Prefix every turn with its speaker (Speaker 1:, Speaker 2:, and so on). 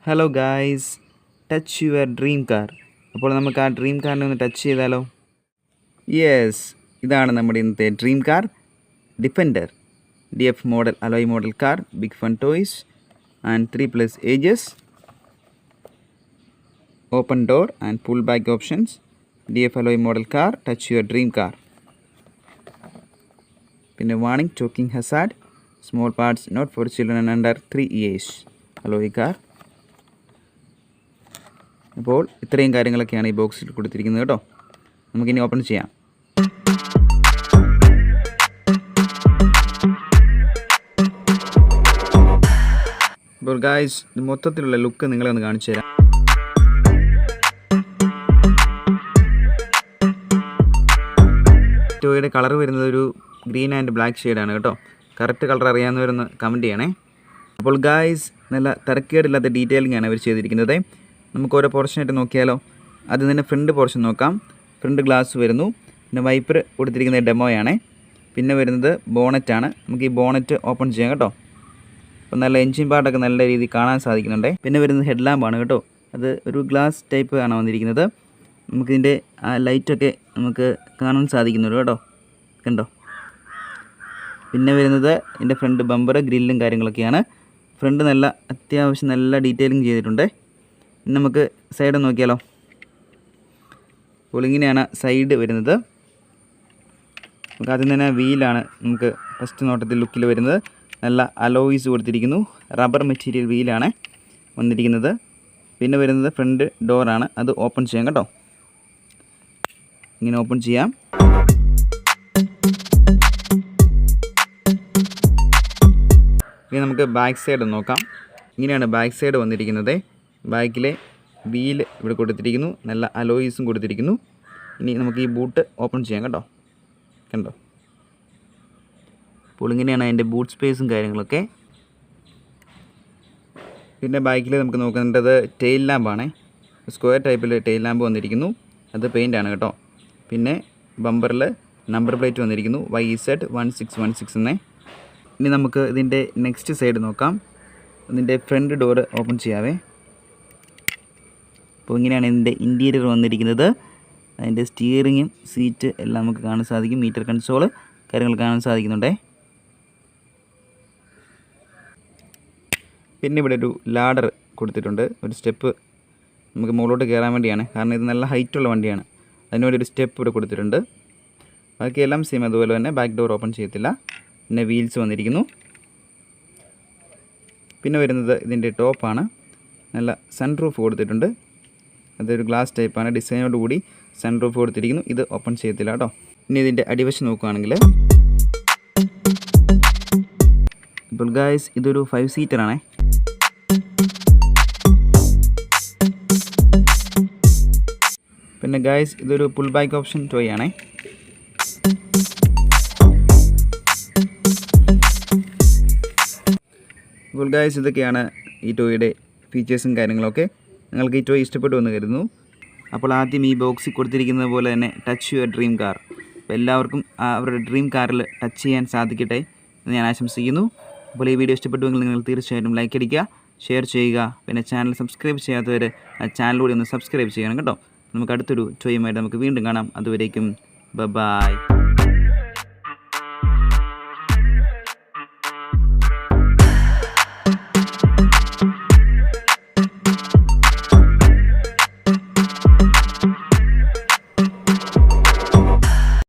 Speaker 1: Hello guys, touch your dream car. അപ്പോൾ നമുക്ക് ആ ഡ്രീം കാറിനെ ഒന്ന് ടച്ച് ചെയ്താലോ? യെസ്, ഇതാണ് നമ്മുടെ ഇന്നത്തെ dream car, Defender DF model alloy model car, big fun toys and 3+ ages, open door and pull back options, DF alloy model car, touch your dream car. പിന്നെ warning, choking hazard, small parts not for children under 3 years, alloy car. അപ്പോൾ ഇത്രയും കാര്യങ്ങളൊക്കെയാണ് ഈ ബോക്സിൽ കൊടുത്തിരിക്കുന്നത് കേട്ടോ. നമുക്കിനി open ചെയ്യാം. അപ്പോൾ ഗായ്സ്, ഇത് മൊത്തത്തിലുള്ള ലുക്ക് നിങ്ങളെ ഒന്ന് കാണിച്ചു തരാം. ടോയുടെ കളർ വരുന്നത് ഒരു ഗ്രീൻ ആൻഡ് ബ്ലാക്ക് ഷെയ്ഡാണ് കേട്ടോ. കറക്റ്റ് കളർ അറിയാവുന്നവരൊന്ന് കമൻറ്റ് ചെയ്യണേ. അപ്പോൾ ഗായ്സ്, നല്ല തരക്കേടില്ലാത്ത ഡീറ്റെയിലിംഗ് ആണ് അവർ ചെയ്തിരിക്കുന്നത്. നമുക്ക് ഓരോ പോർഷനായിട്ട് നോക്കിയാലോ. അതിൽ തന്നെ ഫ്രണ്ട് പോർഷൻ നോക്കാം. ഫ്രണ്ട് ഗ്ലാസ് വരുന്നു. പിന്നെ വൈപ്പർ കൊടുത്തിരിക്കുന്ന ഡെമോയാണ്. പിന്നെ വരുന്നത് ബോണറ്റാണ്. നമുക്ക് ഈ ബോണറ്റ് ഓപ്പൺ ചെയ്യാം കേട്ടോ. അപ്പോൾ നല്ല എൻജിൻ പാർട്ടൊക്കെ നല്ല രീതിയിൽ കാണാൻ സാധിക്കുന്നുണ്ട്. പിന്നെ വരുന്നത് ഹെഡ് ലാമ്പാണ് കേട്ടോ. അത് ഒരു ഗ്ലാസ് ടൈപ്പ് ആണ് വന്നിരിക്കുന്നത്. നമുക്കിതിൻ്റെ ആ ലൈറ്റൊക്കെ നമുക്ക് കാണാൻ സാധിക്കുന്നുണ്ട് കേട്ടോ. കണ്ടോ? പിന്നെ വരുന്നത് ഇതിൻ്റെ ഫ്രണ്ട് ബമ്പർ, ഗ്രില്ലും കാര്യങ്ങളൊക്കെയാണ്. ഫ്രണ്ട് നല്ല അത്യാവശ്യം നല്ല ഡീറ്റെയിലിംഗ് ചെയ്തിട്ടുണ്ട്. ഇനി നമുക്ക് സൈഡ് നോക്കിയാലോ. അപ്പോൾ ഇങ്ങനെയാണ് സൈഡ് വരുന്നത്. നമുക്ക് ആദ്യം തന്നെ വീലാണ് നമുക്ക് ഫസ്റ്റ് നോട്ടത്തിൽ ലുക്കിൽ വരുന്നത്. നല്ല അലോയ്സ് കൊടുത്തിരിക്കുന്നു. റബ്ബർ മെറ്റീരിയൽ വീലാണ് വന്നിരിക്കുന്നത്. പിന്നെ വരുന്നത് ഫ്രണ്ട് ഡോറാണ്. അത് ഓപ്പൺ ചെയ്യാം കേട്ടോ. ഇങ്ങനെ ഓപ്പൺ ചെയ്യാം. ഇനി നമുക്ക് ബാക്ക് സൈഡ് നോക്കാം. ഇങ്ങനെയാണ് ബാക്ക് സൈഡ് വന്നിരിക്കുന്നത്. ബാക്കിലെ വീൽ ഇവിടെ കൊടുത്തിരിക്കുന്നു. നല്ല അലോയ്സും കൊടുത്തിരിക്കുന്നു. ഇനി നമുക്ക് ഈ ബൂട്ട് ഓപ്പൺ ചെയ്യാം കേട്ടോ. കണ്ടോ? അപ്പോൾ ഇങ്ങനെയാണ് അതിൻ്റെ ബൂട്ട് സ്പേസും കാര്യങ്ങളൊക്കെ. പിന്നെ ബാക്കിൽ നമുക്ക് നോക്കേണ്ടത് ടെയിൽ ലാമ്പാണ്. സ്ക്വയർ ടൈപ്പിൽ ടെയിൽ ലാമ്പ് വന്നിരിക്കുന്നു. അത് പെയിൻ്റാണ് കേട്ടോ. പിന്നെ ബമ്പറിൽ നമ്പർ പ്ലേറ്റ് വന്നിരിക്കുന്നു, YZ1616 എന്നേ. ഇനി നമുക്ക് ഇതിൻ്റെ നെക്സ്റ്റ് സൈഡ് നോക്കാം. ഇതിൻ്റെ ഫ്രണ്ട് ഡോറ് ഓപ്പൺ ചെയ്യാവേ. അപ്പോൾ ഇങ്ങനെയാണ് ഇതിൻ്റെ ഇൻറ്റീരിയർ വന്നിരിക്കുന്നത്. അതിൻ്റെ സ്റ്റിയറിങ്ങും സീറ്റ് എല്ലാം നമുക്ക് കാണാൻ സാധിക്കും. മീറ്റർ കൺസോള് കാര്യങ്ങൾ കാണാൻ സാധിക്കുന്നുണ്ടേ. പിന്നെ ഇവിടെ ഒരു ലാഡർ കൊടുത്തിട്ടുണ്ട്. ഒരു സ്റ്റെപ്പ് നമുക്ക് മുകളിലോട്ട് കയറാൻ വേണ്ടിയാണ്. കാരണം ഇത് നല്ല ഹൈറ്റുള്ള വണ്ടിയാണ്. അതിനുവേണ്ടി ഒരു സ്റ്റെപ്പ് ഇവിടെ കൊടുത്തിട്ടുണ്ട്. ബാക്കിയെല്ലാം സെയിം അതുപോലെ തന്നെ. ബാക്ക് ഡോർ ഓപ്പൺ ചെയ്യത്തില്ല. പിന്നെ വീൽസ് വന്നിരിക്കുന്നു. പിന്നെ വരുന്നത് ഇതിൻ്റെ ടോപ്പാണ്. നല്ല സൺറൂഫ് കൊടുത്തിട്ടുണ്ട്. അതൊരു ഗ്ലാസ് ടൈപ്പാണ്. ഡിസൈനോട് കൂടി സൺറൂഫ് കൊടുത്തിരിക്കുന്നു. ഇത് ഓപ്പൺ ചെയ്യത്തില്ല കേട്ടോ. ഇനി ഇതിൻ്റെ അടിവശം നോക്കുകയാണെങ്കിൽ, ഇപ്പോൾ ഗായ്സ് ഇതൊരു 5 സീറ്ററാണേ. പിന്നെ ഗായ്സ് ഇതൊരു പുൾ ബാക്ക് ഓപ്ഷൻ ടോയ് ആണേ. ഇപ്പോൾ ഗായ്സ് ഇതൊക്കെയാണ് ഈ ടോയുടെ ഫീച്ചേഴ്സും കാര്യങ്ങളൊക്കെ. നിങ്ങൾക്ക് ഈ ടോയ് ഇഷ്ടപ്പെട്ടു എന്ന് കരുതുന്നു. അപ്പോൾ ആദ്യം ഈ ബോക്സിൽ കൊടുത്തിരിക്കുന്നത് പോലെ തന്നെ ടച്ച് യുവർ ഡ്രീം കാർ. അപ്പോൾ എല്ലാവർക്കും അവരുടെ ഡ്രീം കാറിൽ ടച്ച് ചെയ്യാൻ സാധിക്കട്ടെ എന്ന് ഞാൻ ആശംസിക്കുന്നു. അപ്പോൾ ഈ വീഡിയോ ഇഷ്ടപ്പെട്ടുവെങ്കിൽ നിങ്ങൾ തീർച്ചയായിട്ടും ലൈക്ക് അടിക്കുക, ഷെയർ ചെയ്യുക. പിന്നെ ചാനൽ സബ്സ്ക്രൈബ് ചെയ്യാത്തവർ ആ ചാനലിലൂടെ ഒന്ന് സബ്സ്ക്രൈബ് ചെയ്യണം കേട്ടോ. നമുക്ക് അടുത്തൊരു ടോയുമായിട്ട് നമുക്ക് വീണ്ടും കാണാം. അതുവരേക്കും ബൈ.